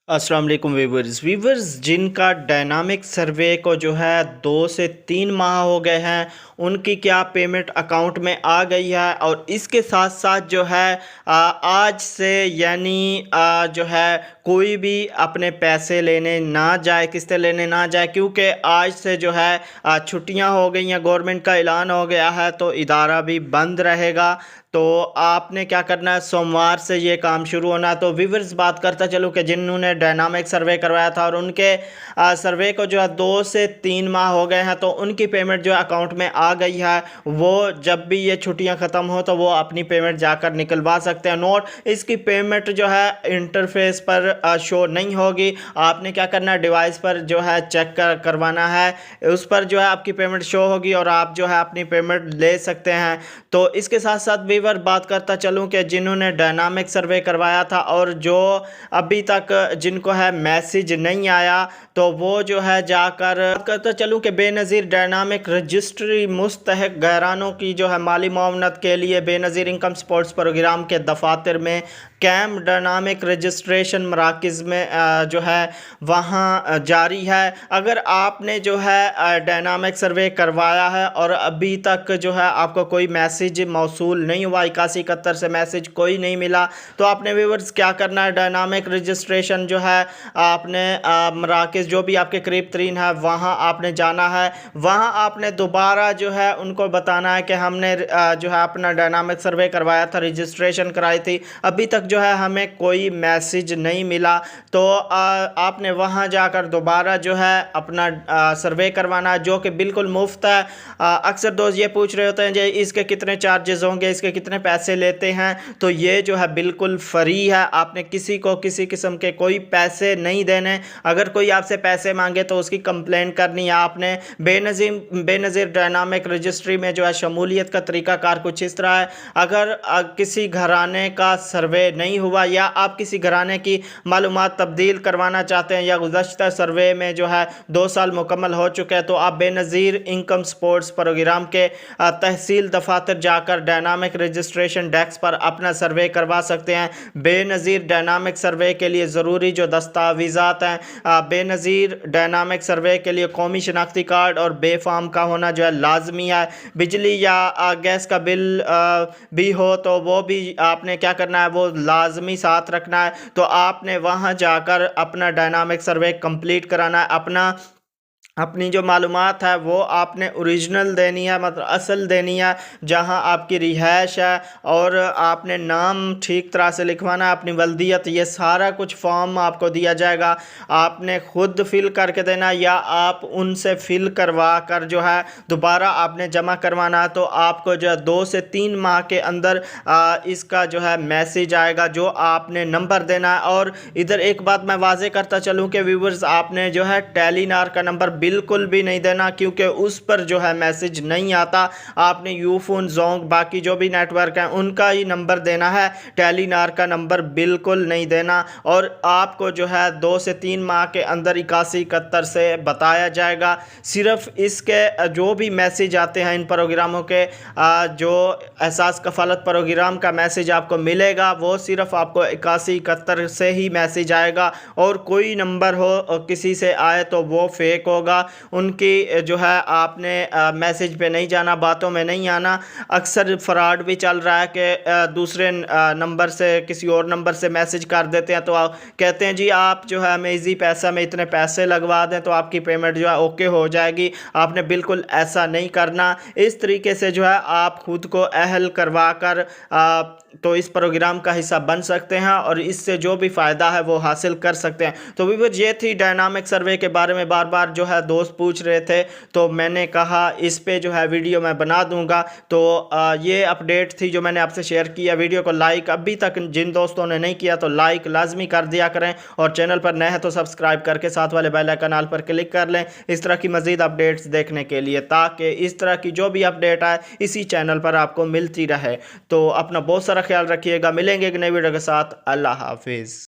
अस्सलाम वालेकुम वीवर्स जिनका डायनामिक सर्वे को जो है 2 से 3 माह हो गए हैं, उनकी क्या पेमेंट अकाउंट में आ गई है। और इसके साथ साथ जो है आज से यानी जो है कोई भी अपने पैसे लेने ना जाए, किस्तें लेने ना जाए, क्योंकि आज से जो है छुट्टियां हो गई हैं, गवर्नमेंट का ऐलान हो गया है, तो इदारा भी बंद रहेगा। तो आपने क्या करना है, सोमवार से ये काम शुरू होना है। तो व्यूवर्स बात करता चलूँ कि जिन्होंने डायनामिक सर्वे करवाया था और उनके सर्वे को जो है 2 से 3 माह हो गए हैं, तो उनकी पेमेंट जो है अकाउंट में आ गई है। वो जब भी ये छुट्टियां ख़त्म हो तो वो अपनी पेमेंट जाकर निकलवा सकते हैं। नोट, इसकी पेमेंट जो है इंटरफेस पर शो नहीं होगी। आपने क्या करना है, डिवाइस पर जो है चेक करवाना है, उस पर जो है आपकी पेमेंट शो होगी और आप जो है अपनी पेमेंट ले सकते हैं। तो इसके साथ साथ भी बात करता चलूं कि जिन्होंने डायनामिक सर्वे करवाया था और जो अभी तक जिनको है मैसेज नहीं आया, तो वो जो है जाकर करता चलूं कि बेनज़ीर डायनामिक रजिस्ट्री मुस्तहक घरानों की जो है माली मुआवनत के लिए बेनज़ीर इनकम सपोर्ट्स प्रोग्राम के दफातर में कैम्प डायनामिक रजिस्ट्रेशन मराकज़ में जो है वहाँ जारी है। अगर आपने जो है डायनामिक सर्वे करवाया है और अभी तक जो है आपको कोई मैसेज मौसूल नहीं हुआ, 8171 से मैसेज कोई नहीं मिला, तो आपने व्यूअर्स क्या करना है, डायनामिक रजिस्ट्रेशन जो है आपने मराकज़ जो भी आपके करीब तरीन है वहाँ आपने जाना है। वहाँ आपने दोबारा जो है उनको बताना है कि हमने जो है अपना डायनामिक सर्वे करवाया था, रजिस्ट्रेशन कराई थी, अभी तक जो है हमें कोई मैसेज नहीं मिला। तो आपने वहाँ जाकर दोबारा जो है अपना सर्वे करवाना है, जो कि बिल्कुल मुफ्त है। अक्सर दोस्त ये पूछ रहे होते हैं जी इसके कितने चार्जेस होंगे, इसके कितने पैसे लेते हैं, तो ये जो है बिल्कुल फ्री है। आपने किसी को किसी किस्म के कोई पैसे नहीं देने। अगर कोई आपसे पैसे मांगे तो उसकी कंप्लेंट करनी है आपने। बेनज़ीर डायनामिक रजिस्ट्री में जो है शमूलियत का तरीक़ाकार कुछ इस तरह है। अगर किसी घराने का सर्वे नहीं हुआ या आप किसी घराने की मालूमात तब्दील करवाना चाहते हैं या गुज़श्ता सर्वे में जो है 2 साल मुकम्मल हो चुके हैं, तो आप बेनज़ीर इनकम सपोर्ट्स प्रोग्राम के तहसील दफातर जाकर डायनामिक रजिस्ट्रेशन डेस्क पर अपना सर्वे करवा सकते हैं। बेनज़ीर डायनामिक सर्वे के लिए ज़रूरी जो दस्तावेज़ात हैं, बेनज़ीर डायनामिक सर्वे के लिए कौमी शनाख्ती कार्ड और बे फार्म का होना जो है लाजमी है। बिजली या गैस का बिल भी हो तो वो भी आपने क्या करना है, वो लाजमी साथ रखना है। तो आपने वहाँ जाकर अपना डायनामिक सर्वे कंप्लीट कराना है। अपनी जो मालूमात है वो आपने ओरिजिनल देनी है, मतलब असल देनी है, जहां आपकी रिहाइश है, और आपने नाम ठीक तरह से लिखवाना है, अपनी वल्दियत, ये सारा कुछ फॉर्म आपको दिया जाएगा। आपने खुद फिल करके देना या आप उनसे फिल करवा कर जो है दोबारा आपने जमा करवाना है। तो आपको जो है 2 से 3 माह के अंदर इसका जो है मैसेज आएगा, जो आपने नंबर देना है। और इधर एक बात मैं वाजे करता चलूँ कि व्यूवर्स, आपने जो है टेलीनार का नंबर बिल्कुल भी नहीं देना, क्योंकि उस पर जो है मैसेज नहीं आता। आपने यूफोन, जोंग, बाकी जो भी नेटवर्क हैं उनका ही नंबर देना है, टेलीनार का नंबर बिल्कुल नहीं देना। और आपको जो है 2 से 3 माह के अंदर 8171 से बताया जाएगा। सिर्फ इसके जो भी मैसेज आते हैं इन प्रोग्रामों के, जो एहसास कफालत प्रोग्राम का मैसेज आपको मिलेगा, वो सिर्फ आपको 8171 से ही मैसेज आएगा। और कोई नंबर हो किसी से आए तो वो फेक होगा। उनकी जो है आपने मैसेज पे नहीं जाना, बातों में नहीं आना। अक्सर फ्रॉड भी चल रहा है कि दूसरे नंबर से, किसी और नंबर से मैसेज कर देते हैं, तो कहते हैं जी आप जो है हमें इजी पैसा में इतने पैसे लगवा दें तो आपकी पेमेंट जो है ओके हो जाएगी। आपने बिल्कुल ऐसा नहीं करना। इस तरीके से जो है आप खुद को अहल करवा कर तो इस प्रोग्राम का हिस्सा बन सकते हैं और इससे जो भी फ़ायदा है वो हासिल कर सकते हैं। तो व्यूअर्स, ये थी डायनामिक सर्वे के बारे में। बार बार जो है दोस्त पूछ रहे थे, तो मैंने कहा इस पे जो है वीडियो मैं बना दूंगा। तो ये अपडेट थी जो मैंने आपसे शेयर किया। वीडियो को लाइक अभी तक जिन दोस्तों ने नहीं किया तो लाइक लाजमी कर दिया करें, और चैनल पर नए हैं तो सब्सक्राइब करके साथ वाले बेल आइकन ऑल पर क्लिक कर लें इस तरह की मज़ीद अपडेट्स देखने के लिए, ताकि इस तरह की जो भी अपडेट आए इसी चैनल पर आपको मिलती रहे। तो अपना बहुत सारा ख्याल रखिएगा। मिलेंगे एक नई वीडियो के साथ। अल्लाह हाफिज़।